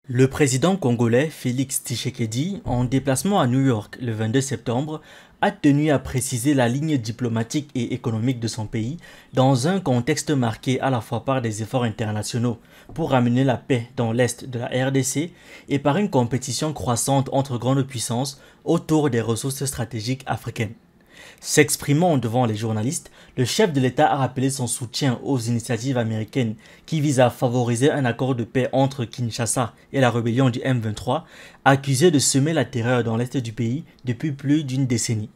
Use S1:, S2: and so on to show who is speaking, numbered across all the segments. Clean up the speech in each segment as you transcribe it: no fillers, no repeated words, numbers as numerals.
S1: Le président congolais Félix Tshisekedi, en déplacement à New York le 22 septembre, a tenu à préciser la ligne diplomatique et économique de son pays dans un contexte marqué à la fois par des efforts internationaux pour ramener la paix dans l'est de la RDC et par une compétition croissante entre grandes puissances autour des ressources stratégiques africaines. S'exprimant devant les journalistes, le chef de l'État a rappelé son soutien aux initiatives américaines qui visent à favoriser un accord de paix entre Kinshasa et la rébellion du M23, accusée de semer la terreur dans l'est du pays depuis plus d'une décennie.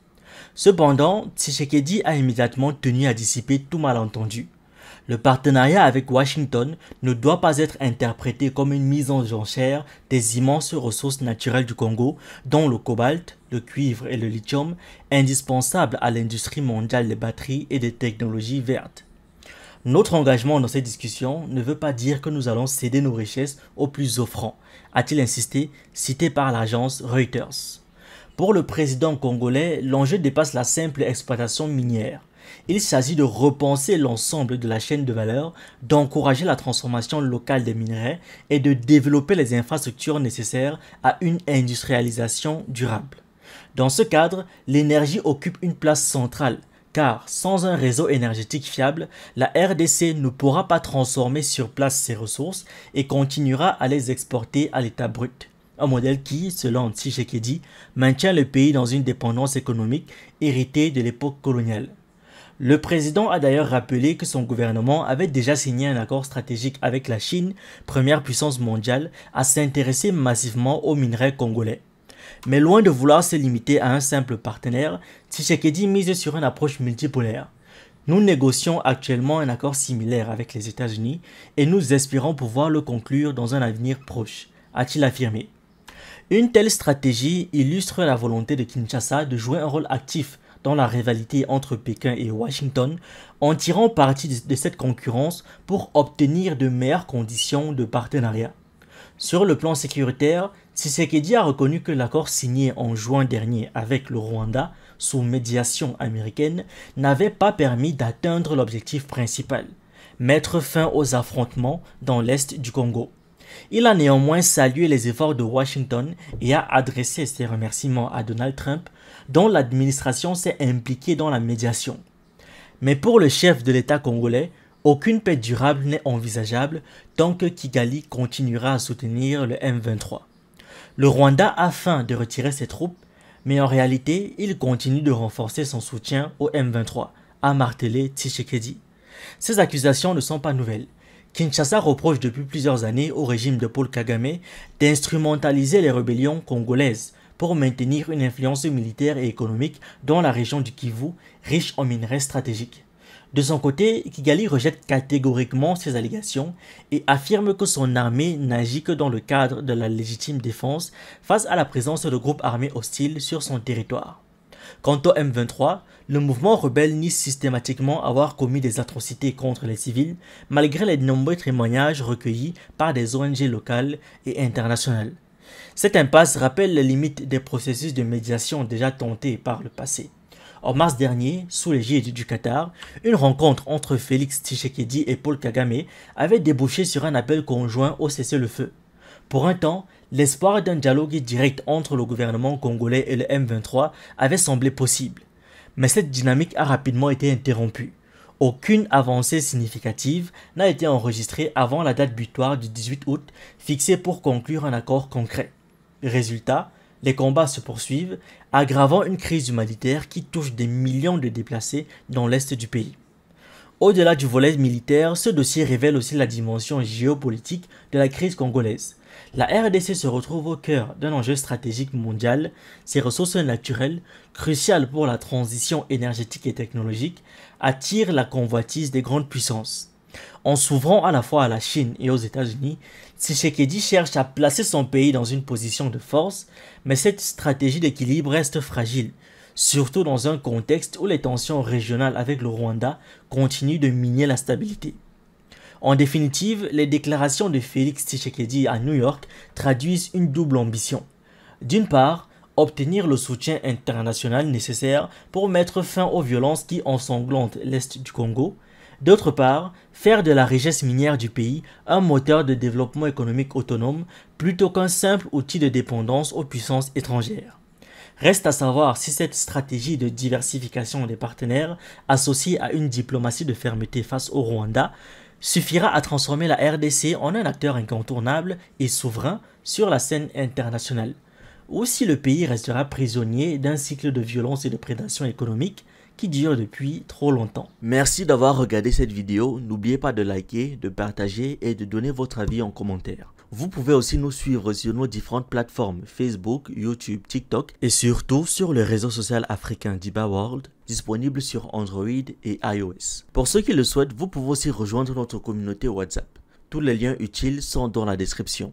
S1: Cependant, Tshisekedi a immédiatement tenu à dissiper tout malentendu. Le partenariat avec Washington ne doit pas être interprété comme une mise en enchère des immenses ressources naturelles du Congo, dont le cobalt, le cuivre et le lithium, indispensables à l'industrie mondiale des batteries et des technologies vertes. Notre engagement dans cette discussion ne veut pas dire que nous allons céder nos richesses aux plus offrants, a-t-il insisté, cité par l'agence Reuters. Pour le président congolais, l'enjeu dépasse la simple exploitation minière. Il s'agit de repenser l'ensemble de la chaîne de valeur, d'encourager la transformation locale des minerais et de développer les infrastructures nécessaires à une industrialisation durable. Dans ce cadre, l'énergie occupe une place centrale, car sans un réseau énergétique fiable, la RDC ne pourra pas transformer sur place ses ressources et continuera à les exporter à l'état brut. Un modèle qui, selon Tshisekedi, maintient le pays dans une dépendance économique héritée de l'époque coloniale. Le président a d'ailleurs rappelé que son gouvernement avait déjà signé un accord stratégique avec la Chine, première puissance mondiale, à s'intéresser massivement aux minerais congolais. Mais loin de vouloir se limiter à un simple partenaire, Tshisekedi mise sur une approche multipolaire. Nous négocions actuellement un accord similaire avec les États-Unis et nous espérons pouvoir le conclure dans un avenir proche, a-t-il affirmé. Une telle stratégie illustre la volonté de Kinshasa de jouer un rôle actif dans la rivalité entre Pékin et Washington en tirant parti de cette concurrence pour obtenir de meilleures conditions de partenariat. Sur le plan sécuritaire, Tshisekedi a reconnu que l'accord signé en juin dernier avec le Rwanda, sous médiation américaine, n'avait pas permis d'atteindre l'objectif principal, mettre fin aux affrontements dans l'est du Congo. Il a néanmoins salué les efforts de Washington et a adressé ses remerciements à Donald Trump, dont l'administration s'est impliquée dans la médiation. Mais pour le chef de l'État congolais, aucune paix durable n'est envisageable tant que Kigali continuera à soutenir le M23. Le Rwanda a faim de retirer ses troupes, mais en réalité, il continue de renforcer son soutien au M23, a martelé Tshisekedi. Ces accusations ne sont pas nouvelles. Kinshasa reproche depuis plusieurs années au régime de Paul Kagame d'instrumentaliser les rébellions congolaises pour maintenir une influence militaire et économique dans la région du Kivu, riche en minerais stratégiques. De son côté, Kigali rejette catégoriquement ces allégations et affirme que son armée n'agit que dans le cadre de la légitime défense face à la présence de groupes armés hostiles sur son territoire. Quant au M23, le mouvement rebelle nie systématiquement avoir commis des atrocités contre les civils, malgré les nombreux témoignages recueillis par des ONG locales et internationales. Cette impasse rappelle les limites des processus de médiation déjà tentés par le passé. En mars dernier, sous l'égide du Qatar, une rencontre entre Félix Tshisekedi et Paul Kagame avait débouché sur un appel conjoint au cessez-le-feu. Pour un temps, l'espoir d'un dialogue direct entre le gouvernement congolais et le M23 avait semblé possible. Mais cette dynamique a rapidement été interrompue. Aucune avancée significative n'a été enregistrée avant la date butoir du 18 août fixée pour conclure un accord concret. Résultat, les combats se poursuivent, aggravant une crise humanitaire qui touche des millions de déplacés dans l'est du pays. Au-delà du volet militaire, ce dossier révèle aussi la dimension géopolitique de la crise congolaise. La RDC se retrouve au cœur d'un enjeu stratégique mondial, ses ressources naturelles, cruciales pour la transition énergétique et technologique, attirent la convoitise des grandes puissances. En s'ouvrant à la fois à la Chine et aux États-Unis, Tshisekedi cherche à placer son pays dans une position de force, mais cette stratégie d'équilibre reste fragile, surtout dans un contexte où les tensions régionales avec le Rwanda continuent de miner la stabilité. En définitive, les déclarations de Félix Tshisekedi à New York traduisent une double ambition. D'une part, obtenir le soutien international nécessaire pour mettre fin aux violences qui ensanglantent l'est du Congo. D'autre part, faire de la richesse minière du pays un moteur de développement économique autonome plutôt qu'un simple outil de dépendance aux puissances étrangères. Reste à savoir si cette stratégie de diversification des partenaires, associée à une diplomatie de fermeté face au Rwanda, suffira à transformer la RDC en un acteur incontournable et souverain sur la scène internationale, ou si le pays restera prisonnier d'un cycle de violence et de prédation économique qui dure depuis trop longtemps.
S2: Merci d'avoir regardé cette vidéo. N'oubliez pas de liker, de partager et de donner votre avis en commentaire. Vous pouvez aussi nous suivre sur nos différentes plateformes Facebook, YouTube, TikTok et surtout sur le réseau social africain Diba World, disponible sur Android et iOS. Pour ceux qui le souhaitent, vous pouvez aussi rejoindre notre communauté WhatsApp. Tous les liens utiles sont dans la description.